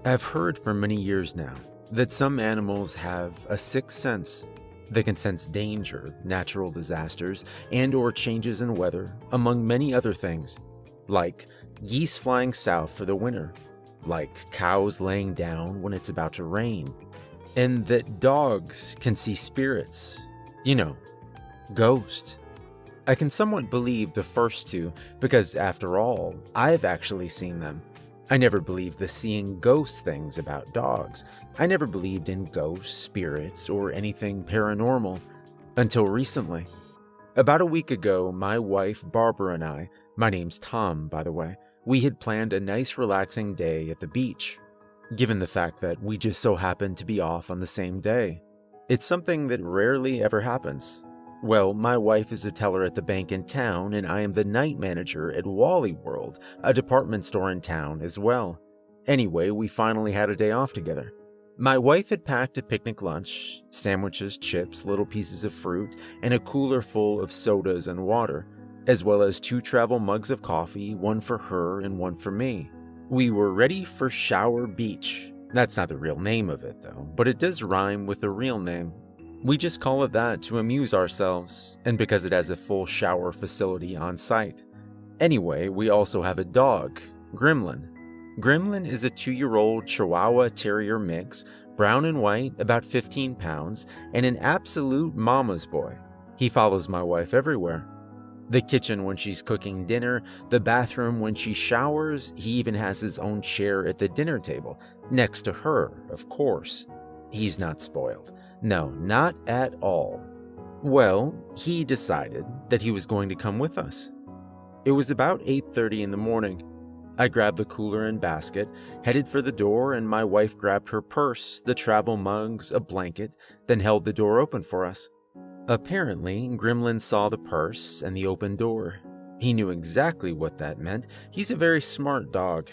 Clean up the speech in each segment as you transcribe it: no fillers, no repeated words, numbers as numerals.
I've heard for many years now that some animals have a sixth sense. They can sense danger, natural disasters, and/or changes in weather, among many other things, like geese flying south for the winter, like cows laying down when it's about to rain, and that dogs can see spirits, ghosts. I can somewhat believe the first two because, after all, I've actually seen them. I never believed the seeing ghost things about dogs. I never believed in ghosts, spirits, or anything paranormal until recently. About a week ago, my wife Barbara and I, my name's Tom, by the way, we had planned a nice relaxing day at the beach, given the fact that we just so happened to be off on the same day. It's something that rarely ever happens. Well, my wife is a teller at the bank in town, and I am the night manager at Wally World, a department store in town as well. Anyway, we finally had a day off together. My wife had packed a picnic lunch, sandwiches, chips, little pieces of fruit, and a cooler full of sodas and water, as well as 2 travel mugs of coffee, one for her and one for me. We were ready for Shower Beach. That's not the real name of it, though, but it does rhyme with the real name. We just call it that to amuse ourselves, and because it has a full shower facility on site. Anyway, we also have a dog, Gremlin. Gremlin is a 2-year-old Chihuahua Terrier mix, brown and white, about 15 pounds, and an absolute mama's boy. He follows my wife everywhere. The kitchen when she's cooking dinner, the bathroom when she showers, he even has his own chair at the dinner table, next to her, of course. He's not spoiled. No, not at all. Well, he decided that he was going to come with us. It was about 8:30 in the morning. I grabbed the cooler and basket, headed for the door, and my wife grabbed her purse, the travel mugs, a blanket, then held the door open for us. Apparently, Gremlin saw the purse and the open door. He knew exactly what that meant. He's a very smart dog.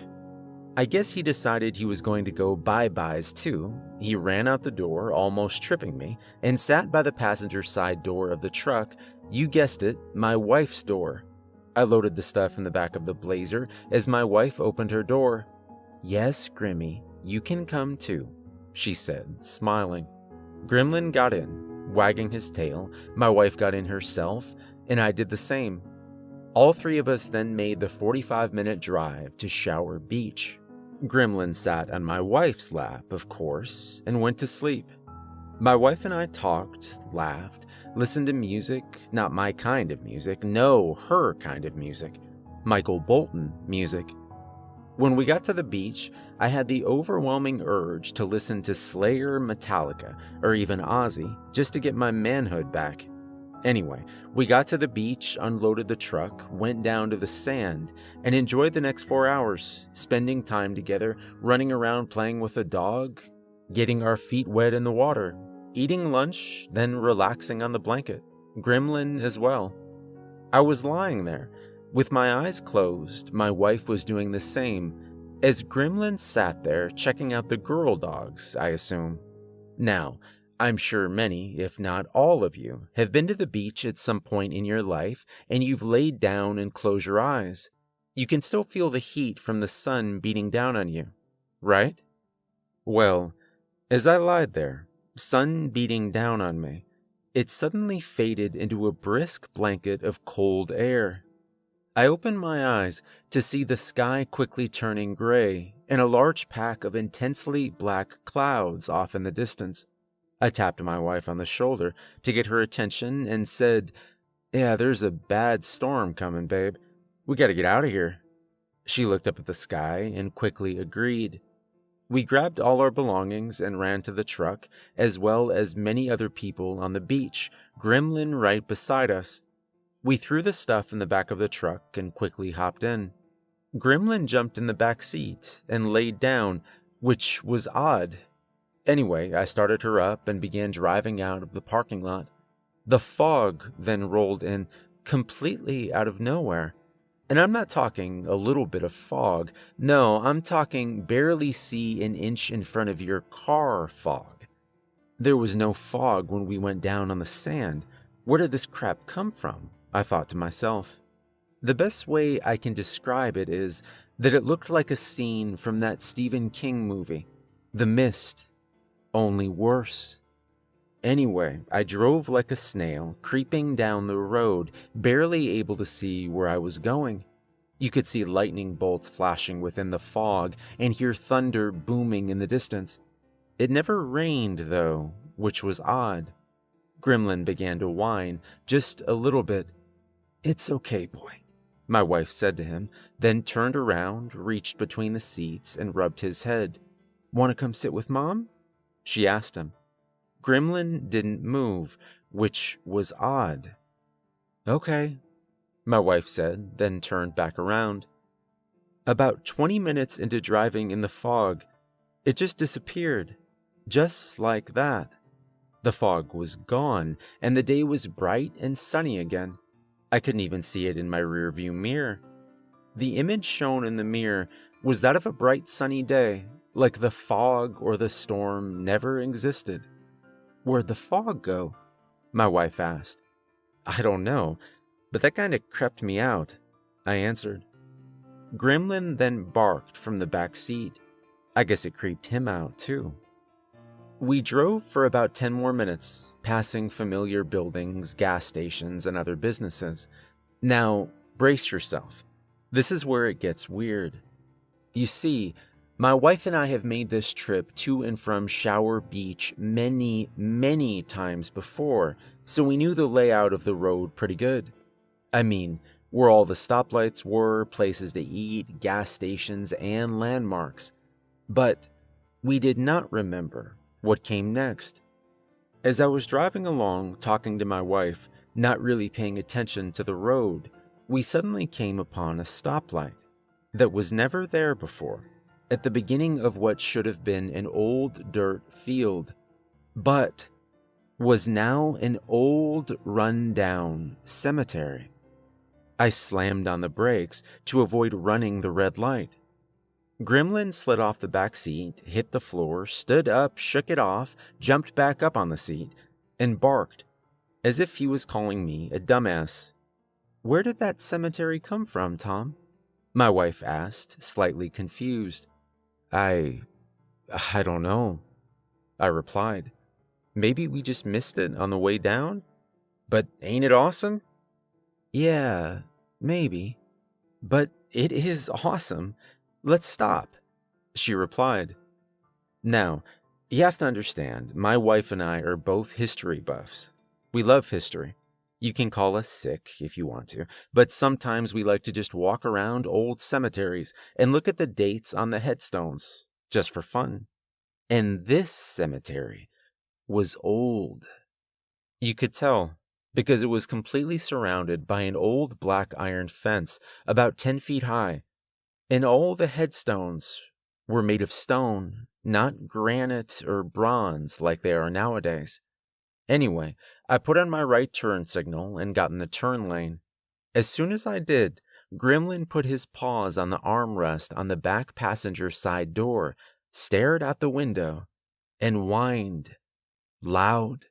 I guess he decided he was going to go bye-byes too. He ran out the door, almost tripping me, and sat by the passenger side door of the truck. You guessed it, my wife's door. I loaded the stuff in the back of the Blazer as my wife opened her door. "Yes, Grimmy, you can come too," she said, smiling. Gremlin got in, wagging his tail. My wife got in herself, and I did the same. All 3 of us then made the 45-minute drive to Shower Beach. Gremlin sat on my wife's lap, of course, and went to sleep. My wife and I talked, laughed, listened to music, not my kind of music, no, her kind of music, Michael Bolton music. When we got to the beach, I had the overwhelming urge to listen to Slayer, Metallica, or even Ozzy, just to get my manhood back. Anyway, we got to the beach, unloaded the truck, went down to the sand, and enjoyed the next 4 hours, spending time together, running around playing with a dog, getting our feet wet in the water, eating lunch, then relaxing on the blanket. Gremlin as well. I was lying there, with my eyes closed. My wife was doing the same, as Gremlin sat there checking out the girl dogs, I assume. Now, I'm sure many, if not all of you, have been to the beach at some point in your life, and you've laid down and closed your eyes. You can still feel the heat from the sun beating down on you, right? Well, as I lied there, sun beating down on me, it suddenly faded into a brisk blanket of cold air. I opened my eyes to see the sky quickly turning gray and a large pack of intensely black clouds off in the distance. I tapped my wife on the shoulder to get her attention and said, "Yeah, there's a bad storm coming, babe. We gotta get out of here." She looked up at the sky and quickly agreed. We grabbed all our belongings and ran to the truck, as well as many other people on the beach, Gremlin right beside us. We threw the stuff in the back of the truck and quickly hopped in. Gremlin jumped in the back seat and laid down, which was odd. Anyway, I started her up and began driving out of the parking lot. The fog then rolled in, completely out of nowhere. And I'm not talking a little bit of fog. No, I'm talking barely see an inch in front of your car fog. There was no fog when we went down on the sand. Where did this crap come from? I thought to myself. The best way I can describe it is that it looked like a scene from that Stephen King movie, The Mist, only worse. Anyway, I drove like a snail, creeping down the road, barely able to see where I was going. You could see lightning bolts flashing within the fog and hear thunder booming in the distance. It never rained, though, which was odd. Gremlin began to whine, just a little bit. "It's okay, boy," my wife said to him, then turned around, reached between the seats, and rubbed his head. "Want to come sit with Mom?" she asked him. Gremlin didn't move, which was odd. "Okay," my wife said, then turned back around. About 20 minutes into driving in the fog, it just disappeared. Just like that. The fog was gone, and the day was bright and sunny again. I couldn't even see it in my rearview mirror. The image shown in the mirror was that of a bright sunny day, like the fog or the storm never existed. "Where'd the fog go?" my wife asked. "I don't know, but that kind of crept me out," I answered. Gremlin then barked from the back seat. I guess it creeped him out, too. We drove for about 10 more minutes, passing familiar buildings, gas stations, and other businesses. Now, brace yourself. This is where it gets weird. You see, my wife and I have made this trip to and from Shower Beach many, many times before, so we knew the layout of the road pretty good. I mean, where all the stoplights were, places to eat, gas stations, and landmarks. But we did not remember what came next. As I was driving along, talking to my wife, not really paying attention to the road, we suddenly came upon a stoplight that was never there before, at the beginning of what should have been an old dirt field, but was now an old, run-down cemetery. I slammed on the brakes to avoid running the red light. Gremlin slid off the back seat, hit the floor, stood up, shook it off, jumped back up on the seat, and barked, as if he was calling me a dumbass. "Where did that cemetery come from, Tom?" my wife asked, slightly confused. I don't know," I replied. "Maybe we just missed it on the way down? But ain't it awesome?" "Yeah, maybe. But it is awesome. Let's stop," she replied. Now, you have to understand, my wife and I are both history buffs. We love history. You can call us sick if you want to, but sometimes we like to just walk around old cemeteries and look at the dates on the headstones, just for fun. And this cemetery was old. You could tell, because it was completely surrounded by an old black iron fence about 10 feet high, and all the headstones were made of stone, not granite or bronze like they are nowadays. Anyway, I put on my right turn signal and got in the turn lane. As soon as I did, Gremlin put his paws on the armrest on the back passenger side door, stared out the window, and whined. Loud.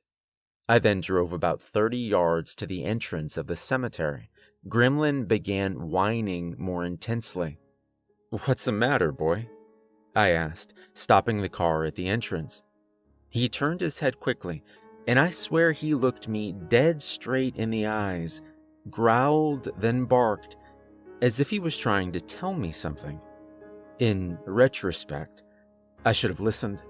I then drove about 30 yards to the entrance of the cemetery. Gremlin began whining more intensely. "What's the matter, boy?" I asked, stopping the car at the entrance. He turned his head quickly, and I swear he looked me dead straight in the eyes, growled, then barked, as if he was trying to tell me something. In retrospect, I should have listened.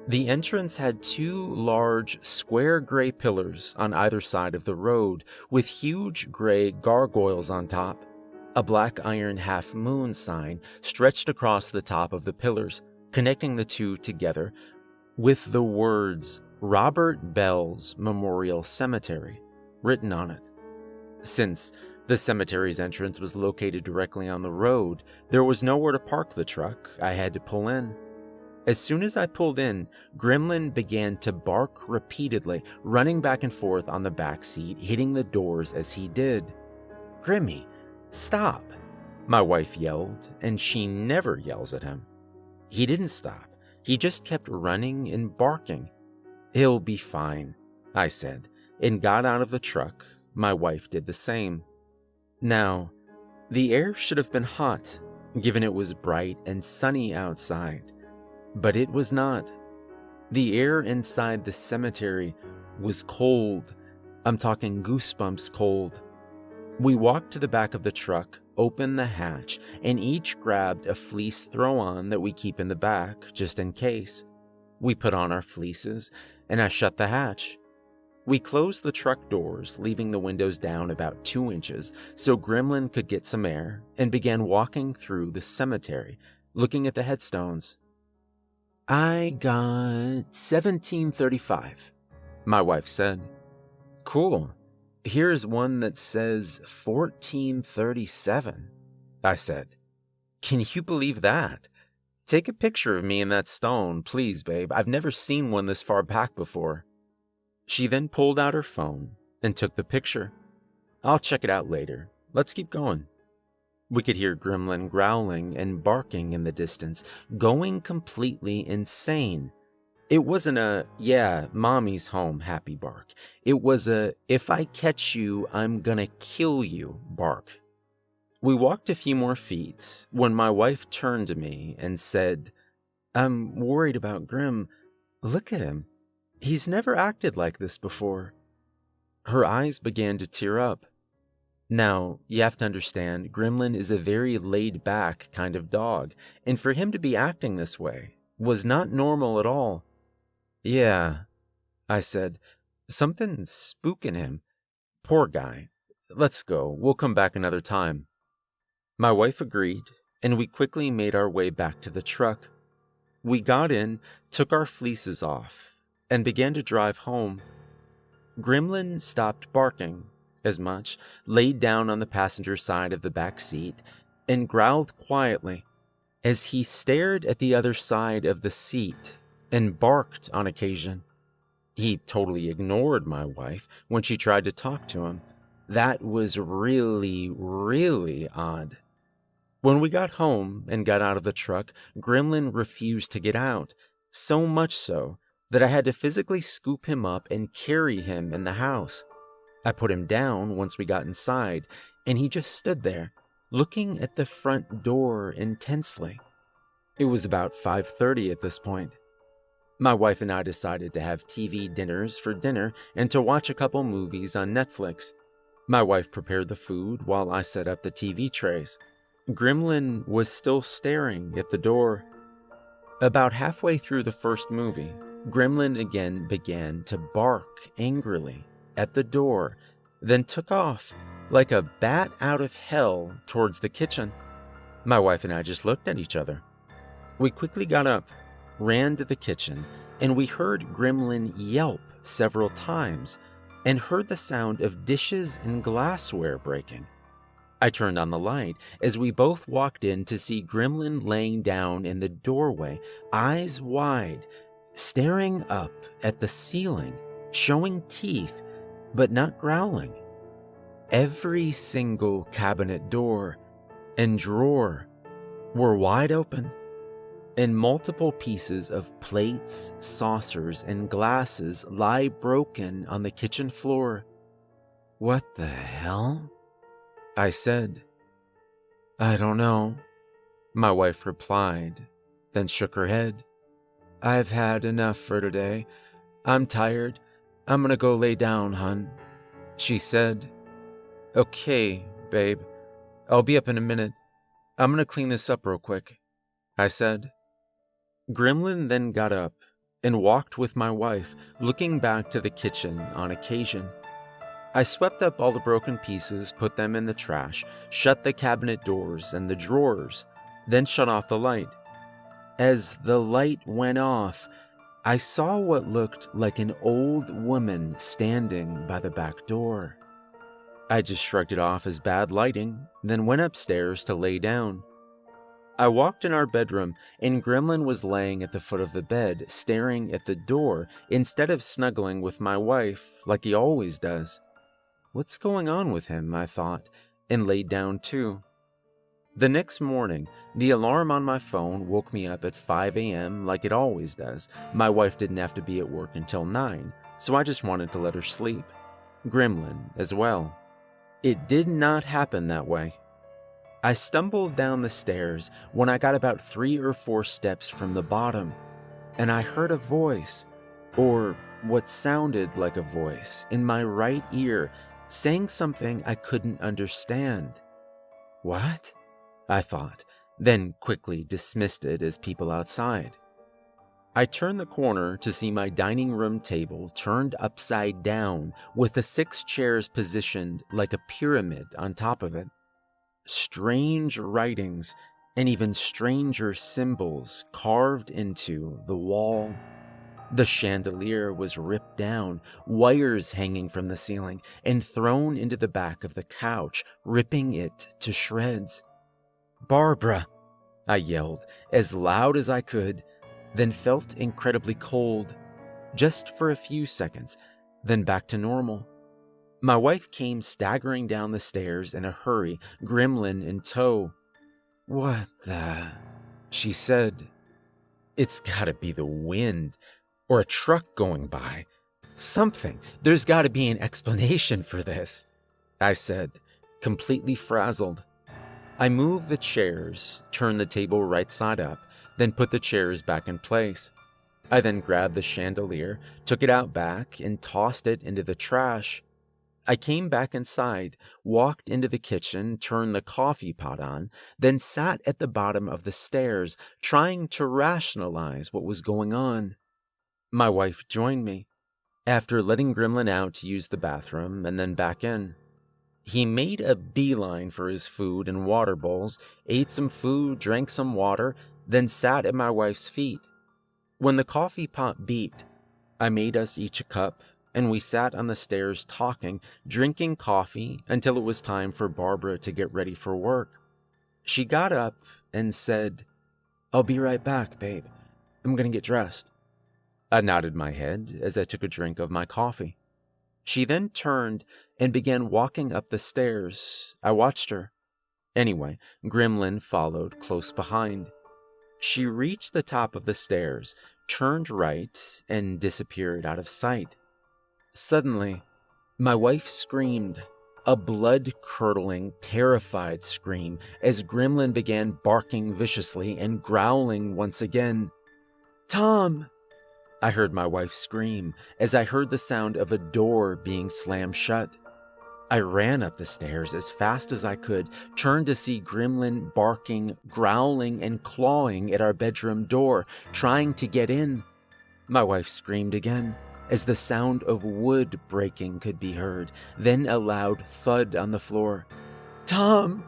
The entrance had 2 large, square gray pillars on either side of the road, with huge gray gargoyles on top. A black iron half-moon sign stretched across the top of the pillars, connecting the two together with the words Robert Bell's Memorial Cemetery written on it. Since the cemetery's entrance was located directly on the road, there was nowhere to park the truck. I had to pull in. As soon as I pulled in, Gremlin began to bark repeatedly, running back and forth on the back seat, hitting the doors as he did. "Grimmy, stop," my wife yelled, and she never yells at him. He didn't stop. He just kept running and barking. "He'll be fine," I said, and got out of the truck. My wife did the same. Now, the air should have been hot, given it was bright and sunny outside. But it was not. The air inside the cemetery was cold. I'm talking goosebumps cold. We walked to the back of the truck, opened the hatch, and each grabbed a fleece throw-on that we keep in the back, just in case. We put on our fleeces, and I shut the hatch. We closed the truck doors, leaving the windows down about 2 inches so Gremlin could get some air, and began walking through the cemetery, looking at the headstones. "I got 1735, my wife said. "Cool. Here's one that says 1437, I said. "Can you believe that? Take a picture of me in that stone, please, babe. I've never seen one this far back before." She then pulled out her phone and took the picture. "I'll check it out later. Let's keep going." We could hear Gremlin growling and barking in the distance, going completely insane. It wasn't a, "yeah, mommy's home" happy bark. It was a, "if I catch you, I'm gonna kill you" bark. We walked a few more feet when my wife turned to me and said, "I'm worried about Grim. Look at him. He's never acted like this before." Her eyes began to tear up. Now, you have to understand, Gremlin is a very laid-back kind of dog, and for him to be acting this way was not normal at all. "Yeah," I said, "something's spooking him. Poor guy. Let's go. We'll come back another time." My wife agreed, and we quickly made our way back to the truck. We got in, took our fleeces off, and began to drive home. Gremlin stopped barking as much, laid down on the passenger side of the back seat, and growled quietly as he stared at the other side of the seat and barked on occasion. He totally ignored my wife when she tried to talk to him. That was really, really odd. When we got home and got out of the truck, Gremlin refused to get out, so much so that I had to physically scoop him up and carry him in the house. I put him down once we got inside, and he just stood there, looking at the front door intensely. It was about 5:30 at this point. My wife and I decided to have TV dinners for dinner and to watch a couple movies on Netflix. My wife prepared the food while I set up the TV trays. Gremlin was still staring at the door. About halfway through the first movie, Gremlin again began to bark angrily at the door, then took off like a bat out of hell towards the kitchen. My wife and I just looked at each other. We quickly got up, ran to the kitchen, and we heard Gremlin yelp several times and heard the sound of dishes and glassware breaking. I turned on the light as we both walked in to see Gremlin laying down in the doorway, eyes wide, staring up at the ceiling, showing teeth, but not growling. Every single cabinet door and drawer were wide open, and multiple pieces of plates, saucers, and glasses lie broken on the kitchen floor. "What the hell?" I said. "I don't know," my wife replied, then shook her head. "I've had enough for today. I'm tired. I'm gonna go lay down, hun," she said. "Okay, babe. I'll be up in a minute. I'm gonna clean this up real quick," I said. Gremlin then got up and walked with my wife, looking back to the kitchen on occasion. I swept up all the broken pieces, put them in the trash, shut the cabinet doors and the drawers, then shut off the light. As the light went off, I saw what looked like an old woman standing by the back door. I just shrugged it off as bad lighting, then went upstairs to lay down. I walked in our bedroom, and Gremlin was laying at the foot of the bed, staring at the door instead of snuggling with my wife like he always does. What's going on with him, I thought, and laid down too. The next morning, the alarm on my phone woke me up at 5 a.m. like it always does. My wife didn't have to be at work until 9, so I just wanted to let her sleep. Gremlin as well. It did not happen that way. I stumbled down the stairs when I got about 3 or 4 steps from the bottom, and I heard a voice, or what sounded like a voice, in my right ear saying something I couldn't understand. What? I thought, then quickly dismissed it as people outside. I turned the corner to see my dining room table turned upside down with the 6 chairs positioned like a pyramid on top of it. Strange writings and even stranger symbols carved into the wall. The chandelier was ripped down, wires hanging from the ceiling, and thrown into the back of the couch, ripping it to shreds. "Barbara!" I yelled as loud as I could, then felt incredibly cold, just for a few seconds, then back to normal. My wife came staggering down the stairs in a hurry, gremlin in tow. "What the?" she said. "It's gotta be the wind, or a truck going by. Something. There's gotta be an explanation for this," I said, completely frazzled. I moved the chairs, turned the table right side up, then put the chairs back in place. I then grabbed the chandelier, took it out back, and tossed it into the trash. I came back inside, walked into the kitchen, turned the coffee pot on, then sat at the bottom of the stairs, trying to rationalize what was going on. My wife joined me, after letting Gremlin out to use the bathroom and then back in. He made a beeline for his food and water bowls, ate some food, drank some water, then sat at my wife's feet. When the coffee pot beeped, I made us each a cup, and we sat on the stairs talking, drinking coffee until it was time for Barbara to get ready for work. She got up and said, "I'll be right back, babe. I'm gonna get dressed." I nodded my head as I took a drink of my coffee. She then turned and began walking up the stairs. I watched her. Anyway, Gremlin followed close behind. She reached the top of the stairs, turned right, and disappeared out of sight. Suddenly, my wife screamed, a blood-curdling, terrified scream as Gremlin began barking viciously and growling once again. "Tom!" I heard my wife scream as I heard the sound of a door being slammed shut. I ran up the stairs as fast as I could, turned to see Gremlin barking, growling, and clawing at our bedroom door, trying to get in. My wife screamed again as the sound of wood breaking could be heard, then a loud thud on the floor. "Tom!"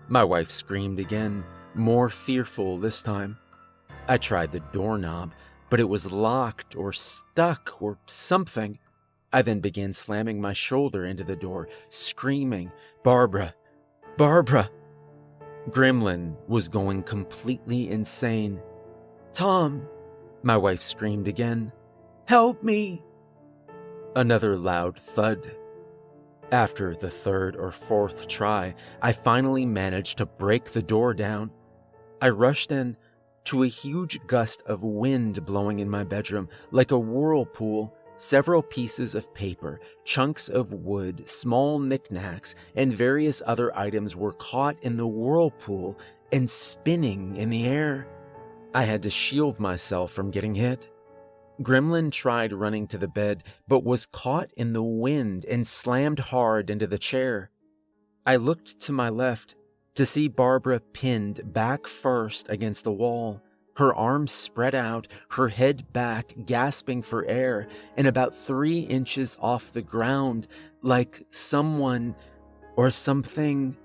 My wife screamed again, more fearful this time. I tried the doorknob, but it was locked or stuck or something. I then began slamming my shoulder into the door, screaming, "Barbara! Barbara!" Gremlin was going completely insane. "Tom!" My wife screamed again. "Help me!" Another loud thud. After the 3rd or 4th try, I finally managed to break the door down. I rushed in, to a huge gust of wind blowing in my bedroom like a whirlpool. Several pieces of paper, chunks of wood, small knickknacks, and various other items were caught in the whirlpool and spinning in the air. I had to shield myself from getting hit. Gremlin tried running to the bed, but was caught in the wind and slammed hard into the chair. I looked to my left to see Barbara pinned back first against the wall, her arms spread out, her head back, gasping for air, and about 3 inches off the ground, like someone or something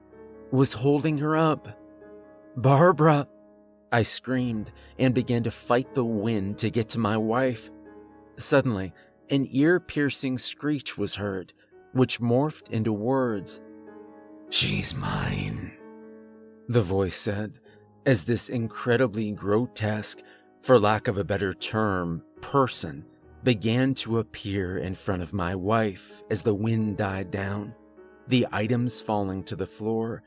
was holding her up. "Barbara!" I screamed and began to fight the wind to get to my wife. Suddenly, an ear-piercing screech was heard, which morphed into words. "She's mine," the voice said, as this incredibly grotesque, for lack of a better term, person began to appear in front of my wife as the wind died down, the items falling to the floor.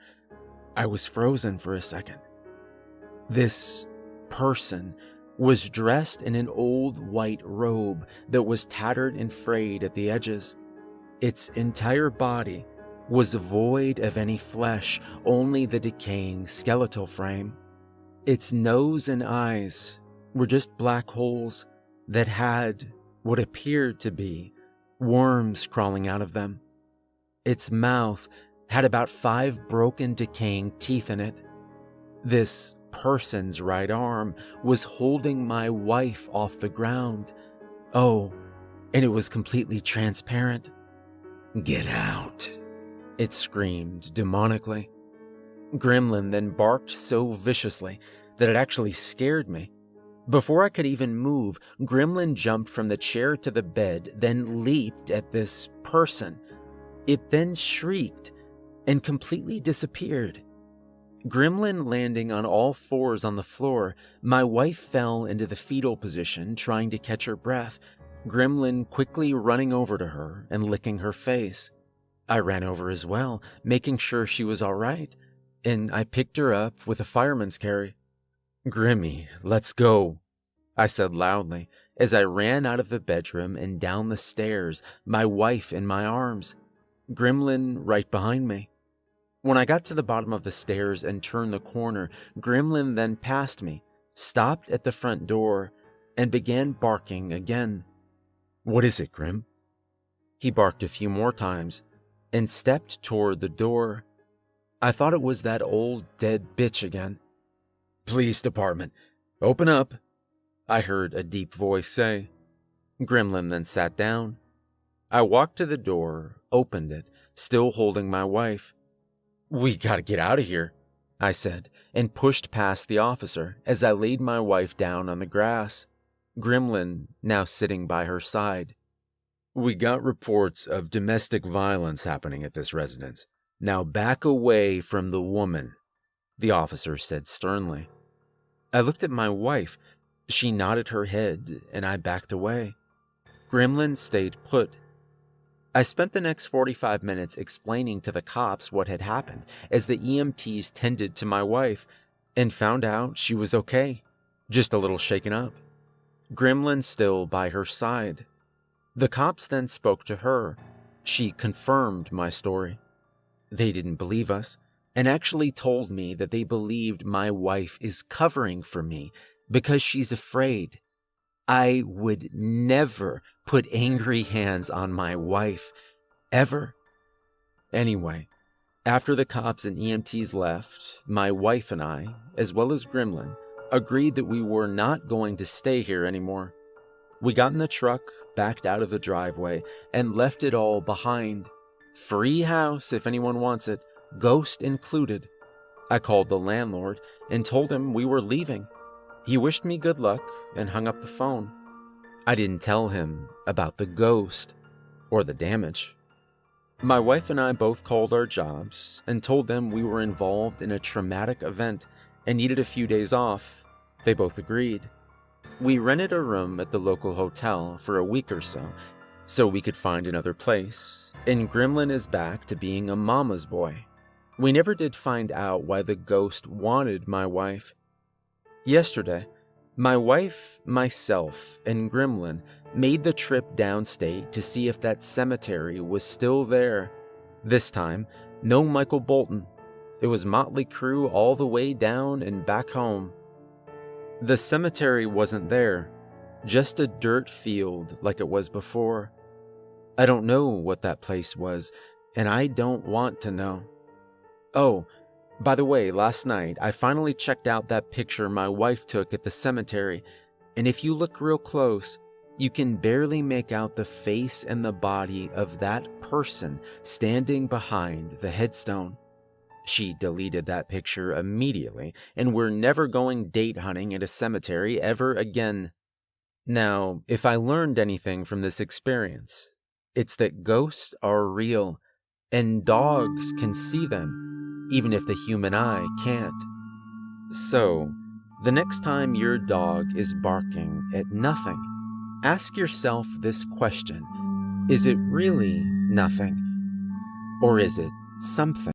I was frozen for a second. This person was dressed in an old white robe that was tattered and frayed at the edges. Its entire body was void of any flesh, only the decaying skeletal frame. Its nose and eyes were just black holes that had what appeared to be worms crawling out of them. Its mouth had about 5 broken, decaying teeth in it. This person's right arm was holding my wife off the ground. Oh, and it was completely transparent. "Get out," it screamed demonically. Gremlin then barked so viciously that it actually scared me. Before I could even move, Gremlin jumped from the chair to the bed, then leaped at this person. It then shrieked and completely disappeared. Gremlin landing on all fours on the floor, my wife fell into the fetal position, trying to catch her breath, Gremlin quickly running over to her and licking her face. I ran over as well, making sure she was all right, and I picked her up with a fireman's carry. "Grimmy, let's go," I said loudly as I ran out of the bedroom and down the stairs, my wife in my arms, Gremlin right behind me. When I got to the bottom of the stairs and turned the corner, Gremlin then passed me, stopped at the front door, and began barking again. "What is it, Grim?" He barked a few more times and stepped toward the door. I thought it was that old dead bitch again. "Police department, open up," I heard a deep voice say. Gremlin then sat down. I walked to the door, opened it, still holding my wife. "We gotta get out of here," I said, and pushed past the officer as I laid my wife down on the grass, Gremlin now sitting by her side. "We got reports of domestic violence happening at this residence. Now back away from the woman," the officer said sternly. I looked at my wife. She nodded her head, and I backed away. Gremlin stayed put. I spent the next 45 minutes explaining to the cops what had happened as the EMTs tended to my wife, and found out she was okay, just a little shaken up. Gremlin still by her side. The cops then spoke to her. She confirmed my story. They didn't believe us, and actually told me that they believed my wife is covering for me because she's afraid. I would never put angry hands on my wife, ever. Anyway, after the cops and EMTs left, my wife and I, as well as Gremlin, agreed that we were not going to stay here anymore. We got in the truck, backed out of the driveway, and left it all behind. Free house if anyone wants it, ghost included. I called the landlord and told him we were leaving. He wished me good luck and hung up the phone. I didn't tell him about the ghost or the damage. My wife and I both called our jobs and told them we were involved in a traumatic event and needed a few days off. They both agreed. We rented a room at the local hotel for a week or so we could find another place, and Gremlin is back to being a mama's boy. We never did find out why the ghost wanted my wife. Yesterday, my wife, myself, and Gremlin made the trip downstate to see if that cemetery was still there. This time, no Michael Bolton. It was motley crew all the way down and back home. The cemetery wasn't there, just a dirt field like it was before. I don't know what that place was, and I don't want to know. Oh, by the way, last night I finally checked out that picture my wife took at the cemetery, and if you look real close, you can barely make out the face and the body of that person standing behind the headstone. She deleted that picture immediately, and we're never going date hunting at a cemetery ever again. Now, if I learned anything from this experience, it's that ghosts are real, and dogs can see them, even if the human eye can't. So, the next time your dog is barking at nothing, ask yourself this question: is it really nothing? Or is it something?